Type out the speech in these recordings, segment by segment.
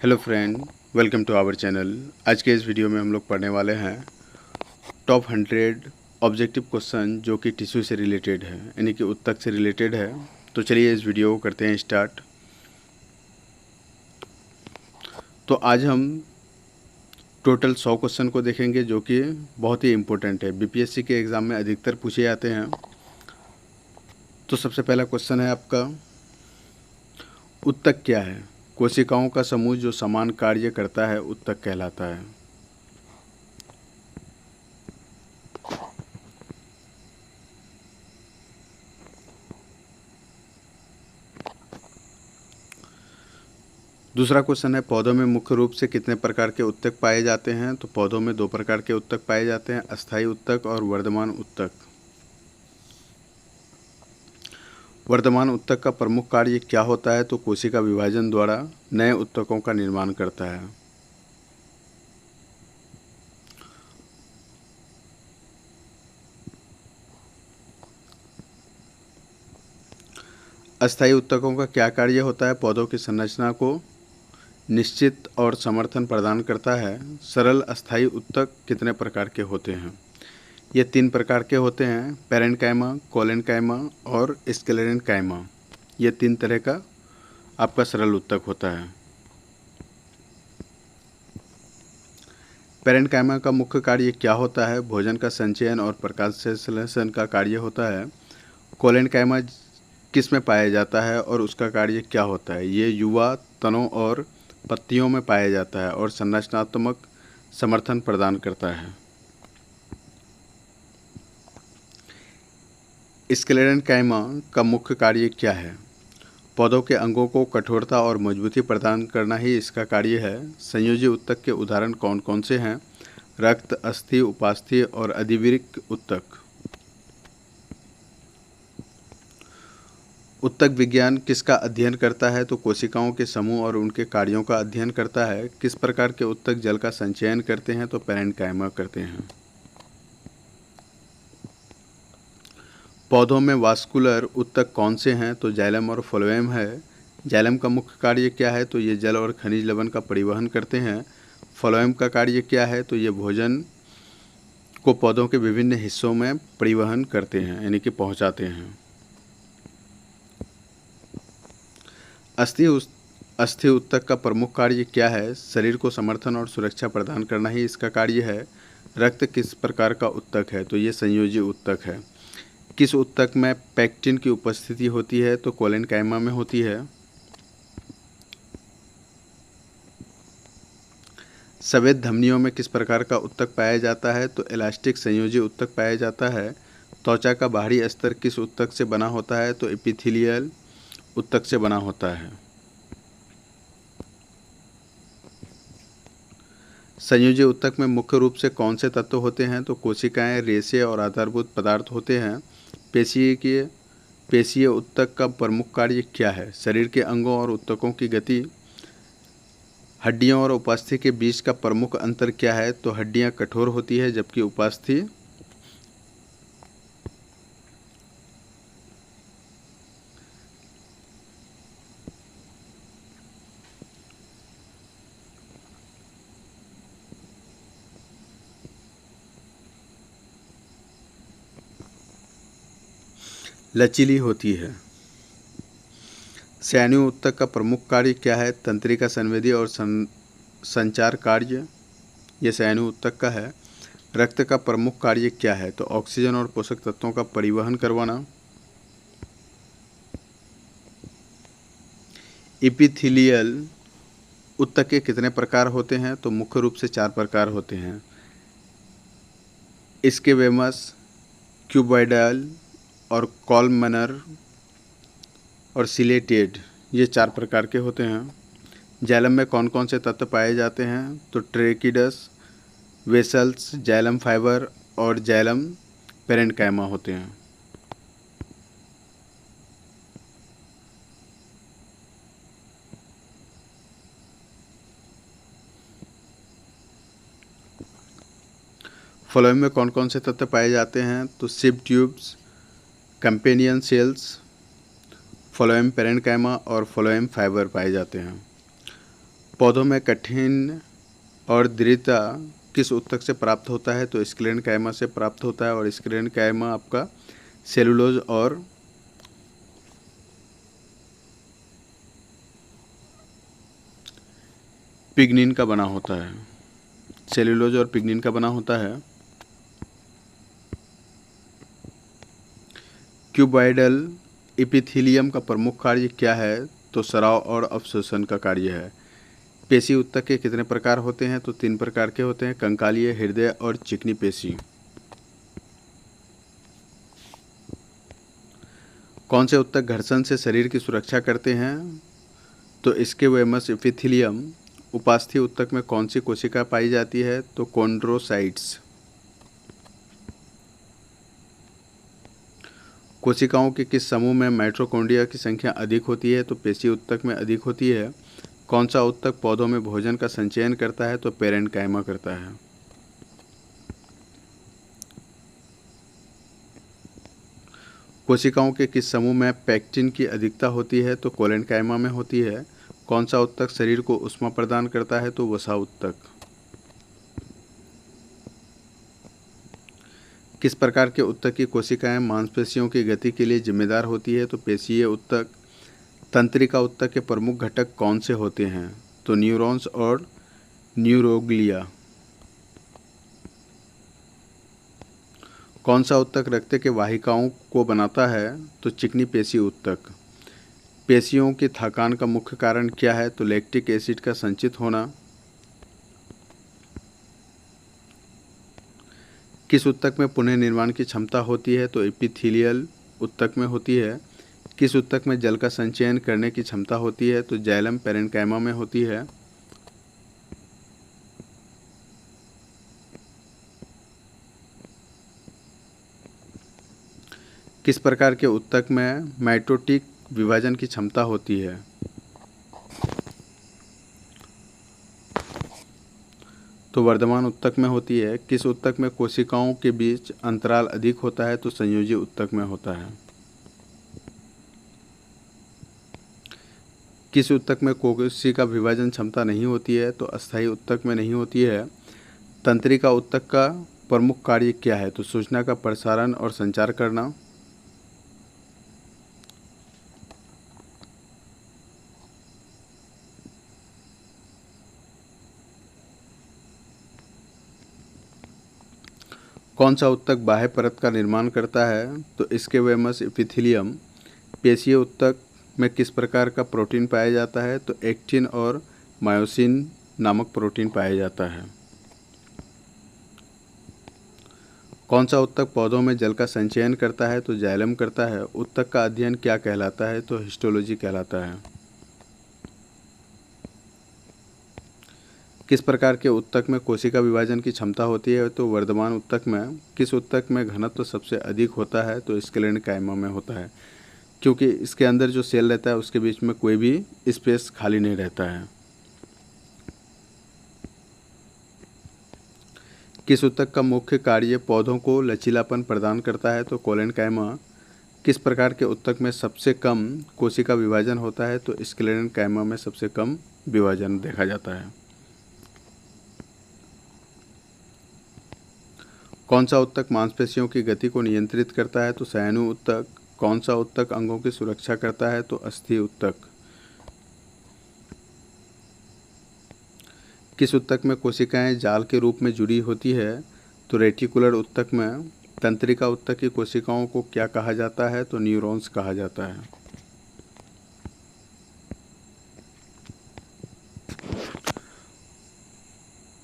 Hello friend, welcome to our channel. आज के इस वीडियो में हम लोग पढ़ने वाले हैं टॉप 100 ऑब्जेक्टिव क्वेश्चन जो कि टिश्यू से रिलेटेड है, यानी कि उत्तक से रिलेटेड है। तो चलिए इस वीडियो को करते हैं स्टार्ट। तो आज हम टोटल 100 क्वेश्चन को देखेंगे जो कि बहुत ही इम्पोर्टेंट है, बीपीएससी के एग्ज़ाम में अधिकतर पूछे जाते हैं। तो सबसे पहला क्वेश्चन है आपका, उत्तक क्या है? कोशिकाओं का समूह जो समान कार्य करता है उत्तक कहलाता है। दूसरा क्वेश्चन है, पौधों में मुख्य रूप से कितने प्रकार के उत्तक पाए जाते हैं? तो पौधों में 2 प्रकार के उत्तक पाए जाते हैं, अस्थायी उत्तक और वर्धमान उत्तक। वर्धमान उत्तक का प्रमुख कार्य क्या होता है? तो कोशिका विभाजन द्वारा नए उत्तकों का निर्माण करता है। अस्थायी उत्तकों का क्या कार्य होता है? पौधों की संरचना को निश्चित और समर्थन प्रदान करता है। सरल अस्थायी उत्तक कितने प्रकार के होते हैं? ये 3 प्रकार के होते हैं, पैरेन्काइमा, कोलेन्काइमा और स्क्लेरेन्काइमा। ये 3 तरह का आपका सरल उत्तक होता है। पैरेन्काइमा का मुख्य कार्य क्या होता है? भोजन का संचयन और प्रकाश संश्लेषण का कार्य होता है। कोलेन्काइमा किस में पाया जाता है और उसका कार्य क्या होता है? ये युवा तनों और पत्तियों में पाया जाता है और संरचनात्मक समर्थन प्रदान करता है। स्क्लेरेन्काइमा का मुख्य कार्य क्या है? पौधों के अंगों को कठोरता और मजबूती प्रदान करना ही इसका कार्य है। संयोजी उत्तक के उदाहरण कौन कौन से हैं? रक्त, अस्थि, उपास्थि और अधिवृक्क उत्तक। उत्तक विज्ञान किसका अध्ययन करता है? तो कोशिकाओं के समूह और उनके कार्यों का अध्ययन करता है। किस प्रकार के उत्तक जल का संचयन करते हैं? तो पैरेन्काइमा करते हैं। पौधों में वास्कुलर उत्तक कौन से हैं? तो जाइलम और फ्लोएम है। जाइलम का मुख्य कार्य क्या है? तो ये जल और खनिज लवण का परिवहन करते हैं। फ्लोएम का कार्य क्या है? तो ये भोजन को पौधों के विभिन्न हिस्सों में परिवहन करते हैं, यानी कि पहुंचाते हैं। अस्थि उत्तक का प्रमुख कार्य क्या है? शरीर को समर्थन और सुरक्षा प्रदान करना ही इसका कार्य है। रक्त किस प्रकार का उत्तक है? तो ये संयोजी उत्तक है। किस उत्तक में पेक्टिन की उपस्थिति होती है? तो कोलेन्काइमा में होती है। सफेद धमनियों में किस प्रकार का उत्तक पाया जाता है? तो इलास्टिक संयोजी उत्तक पाया जाता है। त्वचा का बाहरी स्तर किस उत्तक से बना होता है? तो एपिथेलियल उत्तक से बना होता है। संयोजी उत्तक में मुख्य रूप से कौन से तत्व होते हैं? तो कोशिकाएं, रेशे और आधारभूत पदार्थ होते हैं। पेशीय उत्तक का प्रमुख कार्य क्या है? शरीर के अंगों और उत्तकों की गति। हड्डियों और उपास्थि के बीच का प्रमुख अंतर क्या है? तो हड्डियां कठोर होती है जबकि उपास्थि लचीली होती है। स्नायु उत्तक का प्रमुख कार्य क्या है? तंत्रिका संवेदी और संचार कार्य ये स्नायु उत्तक का है। रक्त का प्रमुख कार्य क्या है? तो ऑक्सीजन और पोषक तत्वों का परिवहन करवाना। एपिथेलियल उत्तक के कितने प्रकार होते हैं? तो मुख्य रूप से 4 प्रकार होते हैं, स्क्वेमस, क्यूबॉइडल और कॉलमनर और सिलेटेड, ये 4 प्रकार के होते हैं। जाइलम में कौन कौन से तत्व पाए जाते हैं? तो ट्रेकिडस, वेसल्स, जाइलम फाइबर और जाइलम पैरेन्काइमा होते हैं। फ्लोएम में कौन कौन से तत्व पाए जाते हैं? तो sieve tubes, companion cells, phloem parenchyma और फ्लोएम फाइबर पाए जाते हैं। पौधों में कठिन और दृढ़ता किस ऊतक से प्राप्त होता है? तो स्क्लेरेन्काइमा से प्राप्त होता है, और स्क्लेरेन्काइमा आपका सेलुलोज और पिग्निन का बना होता है। सेलुलोज और पिग्निन का बना होता है। क्यूबॉइडल एपिथेलियम का प्रमुख कार्य क्या है? तो स्राव और अवशोषण का कार्य है। पेशी ऊतक के कितने प्रकार होते हैं? तो 3 प्रकार के होते हैं, कंकालीय, हृदय और चिकनी पेशी। कौन से ऊतक घर्षण से शरीर की सुरक्षा करते हैं? तो स्क्वेमस एपिथेलियम। उपास्थि ऊतक में कौन सी कोशिका पाई जाती है? तो कॉन्ड्रोसाइट्स। कोशिकाओं के किस समूह में माइटोकॉन्ड्रिया की संख्या अधिक होती है? तो पेशी ऊतक में अधिक होती है। कौन सा ऊतक पौधों में भोजन का संचयन करता है? तो पेरेन्काइमा करता है। कोशिकाओं के किस समूह में पेक्टिन की अधिकता होती है? तो कोलेन्काइमा में होती है। कौन सा ऊतक शरीर को ऊष्मा प्रदान करता है? तो वसा ऊतक। किस प्रकार के ऊतक की कोशिकाएं मांसपेशियों की गति के लिए जिम्मेदार होती है? तो पेशीय ऊतक। तंत्रिका ऊतक के प्रमुख घटक कौन से होते हैं? तो न्यूरॉन्स और न्यूरोग्लिया। कौन सा ऊतक रक्त के वाहिकाओं को बनाता है? तो चिकनी पेशी ऊतक। पेशियों की थकान का मुख्य कारण क्या है? तो लैक्टिक एसिड का संचित होना। किस ऊतक में पुनः निर्माण की क्षमता होती है? तो एपिथेलियल ऊतक में होती है। किस ऊतक में जल का संचयन करने की क्षमता होती है? तो जाइलम पेरेन्काइमा में होती है। किस प्रकार के ऊतक में माइटोटिक विभाजन की क्षमता होती है? तो वर्धमान ऊतक में होती है। किस ऊतक में कोशिकाओं के बीच अंतराल अधिक होता है? तो संयोजी ऊतक में होता है। किस ऊतक में कोशिका विभाजन क्षमता नहीं होती है? तो अस्थायी ऊतक में नहीं होती है। तंत्रिका ऊतक का प्रमुख कार्य क्या है? तो सूचना का प्रसारण और संचार करना। कौन सा ऊतक बाह्य परत का निर्माण करता है? तो स्क्वेमस एपिथेलियम। पेशीय ऊतक में किस प्रकार का प्रोटीन पाया जाता है? तो एक्टिन और मायोसिन नामक प्रोटीन पाया जाता है। कौन सा ऊतक पौधों में जल का संचयन करता है? तो जाइलम करता है। ऊतक का अध्ययन क्या कहलाता है? तो हिस्टोलॉजी कहलाता है। किस प्रकार के ऊतक में कोशिका विभाजन की क्षमता होती है? तो वर्धमान ऊतक में। किस ऊतक में घनत्व सबसे अधिक होता है? तो स्क्लेरेन्काइमा में होता है, क्योंकि इसके अंदर जो सेल रहता है उसके बीच में कोई भी स्पेस खाली नहीं रहता है। किस ऊतक का मुख्य कार्य पौधों को लचीलापन प्रदान करता है? तो कोलेन्काइमा। किस प्रकार के ऊतक में सबसे कम कोशिका विभाजन होता है? तो स्क्लेरेन्काइमा में सबसे कम विभाजन देखा जाता है। कौन सा ऊतक मांसपेशियों की गति को नियंत्रित करता है? तो स्नायु ऊतक। कौन सा ऊतक अंगों की सुरक्षा करता है? तो अस्थि ऊतक। किस ऊतक में कोशिकाएं जाल के रूप में जुड़ी होती है? तो रेटिकुलर ऊतक में। तंत्रिका ऊतक की कोशिकाओं को क्या कहा जाता है? तो न्यूरॉन्स कहा जाता है।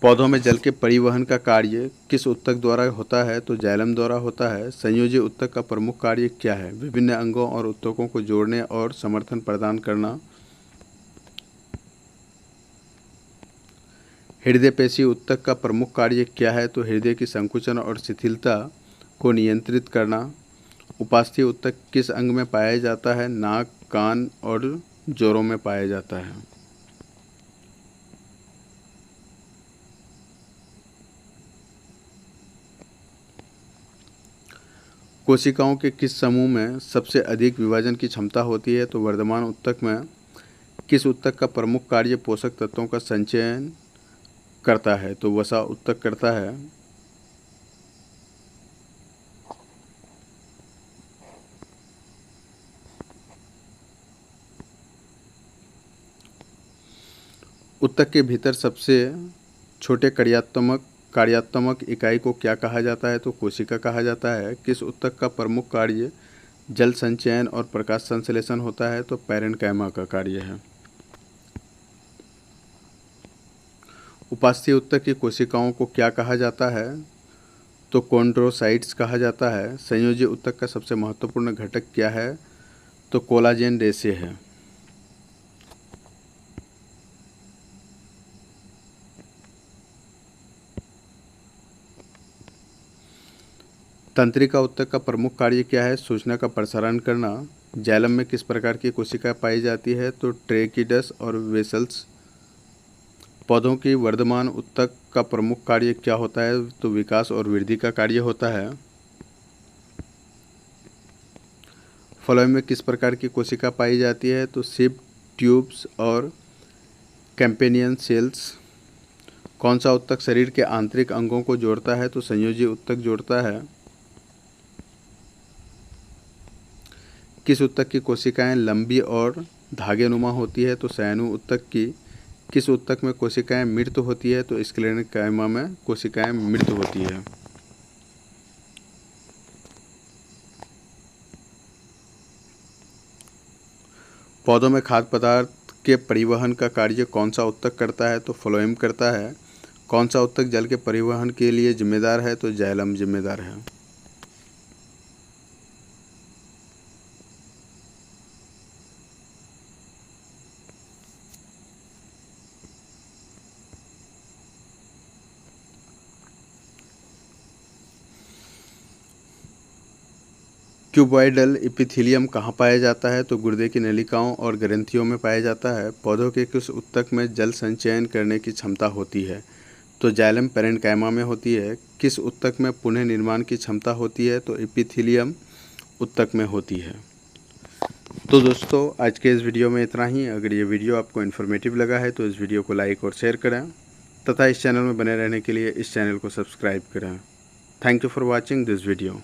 पौधों में जल के परिवहन का कार्य किस ऊतक द्वारा होता है? तो जाइलम द्वारा होता है। संयोजी ऊतक का प्रमुख कार्य क्या है? विभिन्न अंगों और ऊतकों को जोड़ने और समर्थन प्रदान करना। हृदय पेशी ऊतक का प्रमुख कार्य क्या है? तो हृदय की संकुचन और शिथिलता को नियंत्रित करना। उपास्थि ऊतक किस अंग में पाया जाता है? नाक, कान और जोड़ों में पाया जाता है। कोशिकाओं के किस समूह में सबसे अधिक विभाजन की क्षमता होती है? तो वर्धमान ऊतक में। किस ऊतक का प्रमुख कार्य पोषक तत्वों का संचयन करता है? तो वसा ऊतक करता है। ऊतक के भीतर सबसे छोटे कार्यात्मक इकाई को क्या कहा जाता है? तो कोशिका कहा जाता है। किस ऊतक का प्रमुख कार्य जल संचयन और प्रकाश संश्लेषण होता है? तो पैरेन्काइमा का कार्य है। उपास्थीय ऊतक की कोशिकाओं को क्या कहा जाता है? तो कॉन्ड्रोसाइट्स कहा जाता है। संयोजी ऊतक का सबसे महत्वपूर्ण घटक क्या है? तो कोलाजेन रेशे है। तंत्रिका ऊतक का प्रमुख कार्य क्या है? सूचना का प्रसारण करना। जाइलम में किस प्रकार की कोशिका पाई जाती है? तो ट्रेकिडस और वेसल्स। पौधों की वर्धमान ऊतक का प्रमुख कार्य क्या होता है? तो विकास और वृद्धि का कार्य होता है। फ्लोएम में किस प्रकार की कोशिका पाई जाती है? तो सिप, ट्यूब्स और कैम्पेनियन सेल्स। कौन सा ऊतक शरीर के आंतरिक अंगों को जोड़ता है? तो संयोजी ऊतक जोड़ता है। किस ऊतक की कोशिकाएं लंबी और धागेनुमा होती है? तो सयानु ऊतक की। किस ऊतक में कोशिकाएं मृत होती है? तो स्क्लेरेन्काइमा में कोशिकाएं मृत होती है। पौधों में खाद्य पदार्थ के परिवहन का कार्य कौन सा ऊतक करता है? तो फ्लोएम करता है। कौन सा ऊतक जल के परिवहन के लिए जिम्मेदार है? तो जाइलम जिम्मेदार है। क्यूबॉइडल एपिथेलियम कहाँ पाया जाता है? तो गुर्दे की नलिकाओं और ग्रंथियों में पाया जाता है। पौधों के किस ऊतक में जल संचयन करने की क्षमता होती है? तो जाइलम पैरेन्काइमा में होती है। किस ऊतक में पुनः निर्माण की क्षमता होती है? तो एपिथेलियम ऊतक में होती है। तो दोस्तों, आज के इस वीडियो में इतना ही। अगर ये वीडियो आपको इन्फॉर्मेटिव लगा है तो इस वीडियो को लाइक और शेयर करें तथा इस चैनल में बने रहने के लिए इस चैनल को सब्सक्राइब करें। Thank you for watching this video.